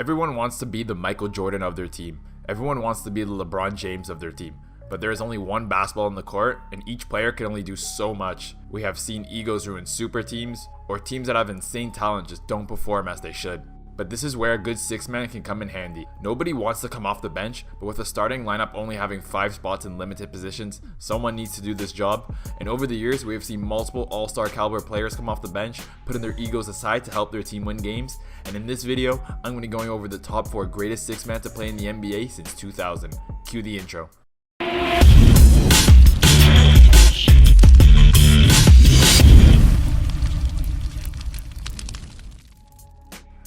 Everyone wants to be the Michael Jordan of their team. Everyone wants to be the LeBron James of their team. But there is only one basketball on the court, and each player can only do so much. We have seen egos ruin super teams, or teams that have insane talent just don't perform as they should. But this is where a good six-man can come in handy. Nobody wants to come off the bench, but with a starting lineup only having 5 spots in limited positions, someone needs to do this job. And over the years, we have seen multiple all-star caliber players come off the bench, putting their egos aside to help their team win games. And in this video, I'm going to be going over the top 4 greatest six-man to play in the NBA since 2000. Cue the intro.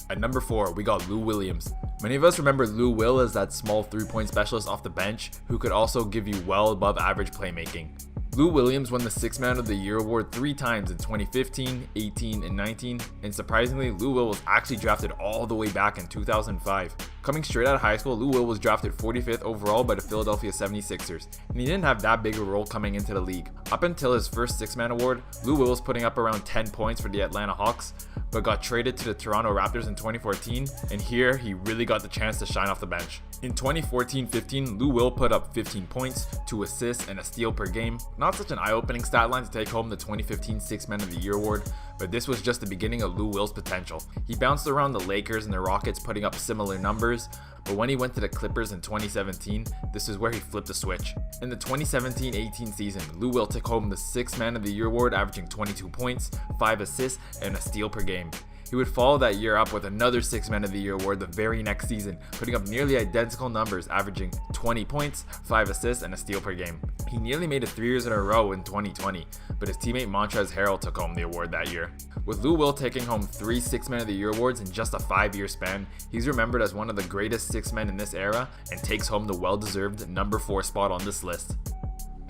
At number 4, we got Lou Williams. Many of us remember Lou Will as that small 3-point specialist off the bench who could also give you well above average playmaking. Lou Williams won the Sixth Man of the Year award 3 times in 2015, 18, and 19, and surprisingly, Lou Will was actually drafted all the way back in 2005. Coming straight out of high school, Lou Will was drafted 45th overall by the Philadelphia 76ers, and he didn't have that big of a role coming into the league. Up until his first Sixth Man award, Lou Will was putting up around 10 points for the Atlanta Hawks, but got traded to the Toronto Raptors in 2014, and here he really got the chance to shine off the bench. In 2014-15, Lou Will put up 15 points, 2 assists, and a steal per game. Not such an eye-opening stat line to take home the 2015 Sixth Man of the Year award, but this was just the beginning of Lou Will's potential. He bounced around the Lakers and the Rockets, putting up similar numbers, but when he went to the Clippers in 2017, this is where he flipped the switch. In the 2017-18 season, Lou Will took home the Sixth Man of the Year award, averaging 22 points, 5 assists, and a steal per game. He would follow that year up with another Sixth Man of the Year award the very next season, putting up nearly identical numbers, averaging 20 points, 5 assists, and a steal per game. He nearly made it 3 years in a row in 2020, but his teammate Montrezl Harrell took home the award that year. With Lou Will taking home 3 Sixth Man of the Year awards in just a 5-year span, he's remembered as one of the greatest six men in this era and takes home the well-deserved number 4 spot on this list.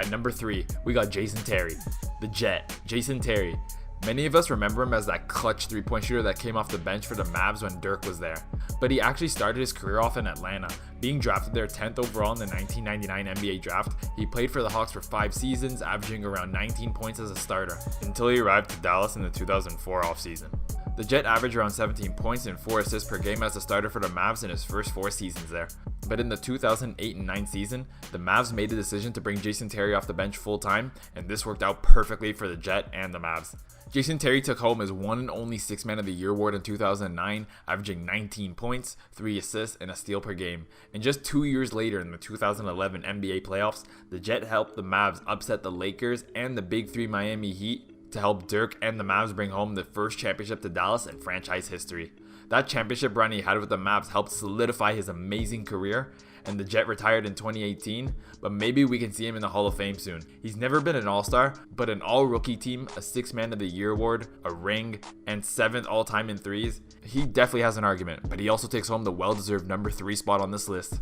At number 3, we got Jason Terry, the Jet, Jason Terry. Many of us remember him as that clutch 3-point shooter that came off the bench for the Mavs when Dirk was there. But he actually started his career off in Atlanta. Being drafted there 10th overall in the 1999 NBA draft, he played for the Hawks for 5 seasons, averaging around 19 points as a starter, until he arrived to Dallas in the 2004 offseason. The Jet averaged around 17 points and 4 assists per game as a starter for the Mavs in his first 4 seasons there. But in the 2008 and 9 season, the Mavs made the decision to bring Jason Terry off the bench full-time, and this worked out perfectly for the Jet and the Mavs. Jason Terry took home his one and only Sixth Man of the Year award in 2009, averaging 19 points, 3 assists, and a steal per game. And just 2 years later in the 2011 NBA playoffs, the Jet helped the Mavs upset the Lakers and the Big 3 Miami Heat to help Dirk and the Mavs bring home the first championship to Dallas in franchise history. That championship run he had with the Mavs helped solidify his amazing career, and the Jet retired in 2018, but maybe we can see him in the Hall of Fame soon. He's never been an All-Star, but an All-Rookie team, a Sixth Man of the Year award, a ring, and 7th all-time in threes. He definitely has an argument, but he also takes home the well-deserved number 3 spot on this list.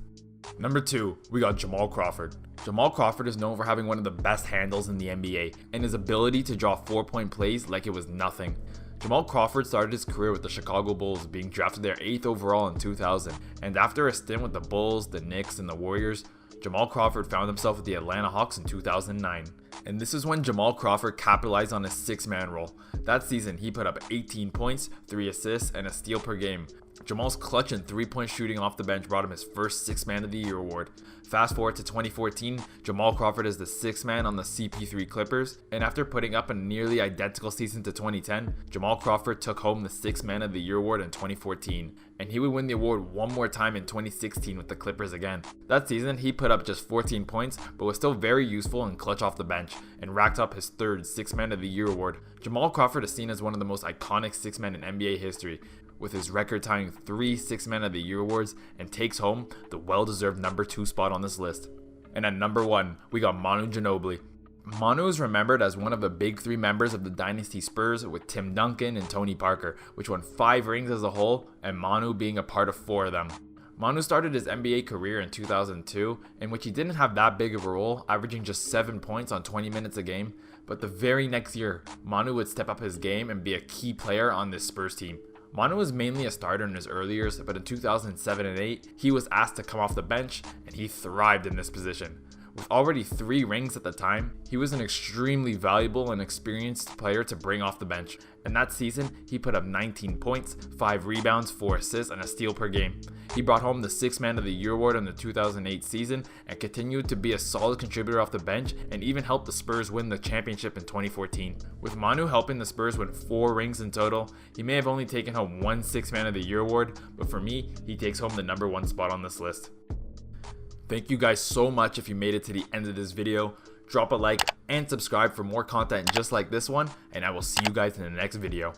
Number 2, we got Jamal Crawford. Jamal Crawford is known for having one of the best handles in the NBA, and his ability to draw 4-point plays like it was nothing. Jamal Crawford started his career with the Chicago Bulls, being drafted there 8th overall in 2000, and after a stint with the Bulls, the Knicks, and the Warriors, Jamal Crawford found himself with the Atlanta Hawks in 2009. And this is when Jamal Crawford capitalized on his 6-man role. That season, he put up 18 points, 3 assists, and a steal per game. Jamal's clutch and 3-point shooting off the bench brought him his first Sixth Man of the Year award. Fast forward to 2014, Jamal Crawford is the 6th man on the CP3 Clippers, and after putting up a nearly identical season to 2010, Jamal Crawford took home the Sixth Man of the Year award in 2014, and he would win the award one more time in 2016 with the Clippers again. That season, he put up just 14 points, but was still very useful and clutch off the bench, and racked up his 3rd Sixth Man of the Year award. Jamal Crawford is seen as one of the most iconic 6 men in NBA history, with his record-tying 3 Sixth Man of the Year awards, and takes home the well-deserved number 2 spot on this list. And at number 1, we got Manu Ginobili. Manu is remembered as one of the big 3 members of the Dynasty Spurs with Tim Duncan and Tony Parker, which won 5 rings as a whole, and Manu being a part of 4 of them. Manu started his NBA career in 2002, in which he didn't have that big of a role, averaging just 7 points on 20 minutes a game, but the very next year, Manu would step up his game and be a key player on this Spurs team. Manu was mainly a starter in his early years, but in 2007 and 8, he was asked to come off the bench, and he thrived in this position. With already 3 rings at the time, he was an extremely valuable and experienced player to bring off the bench. And that season, he put up 19 points, 5 rebounds, 4 assists, and a steal per game. He brought home the 6th Man of the Year award in the 2008 season and continued to be a solid contributor off the bench and even helped the Spurs win the championship in 2014. With Manu helping the Spurs win 4 rings in total, he may have only taken home 1 6th Man of the Year award, but for me, he takes home the number 1 spot on this list. Thank you guys so much if you made it to the end of this video. Drop a like and subscribe for more content just like this one, and I will see you guys in the next video.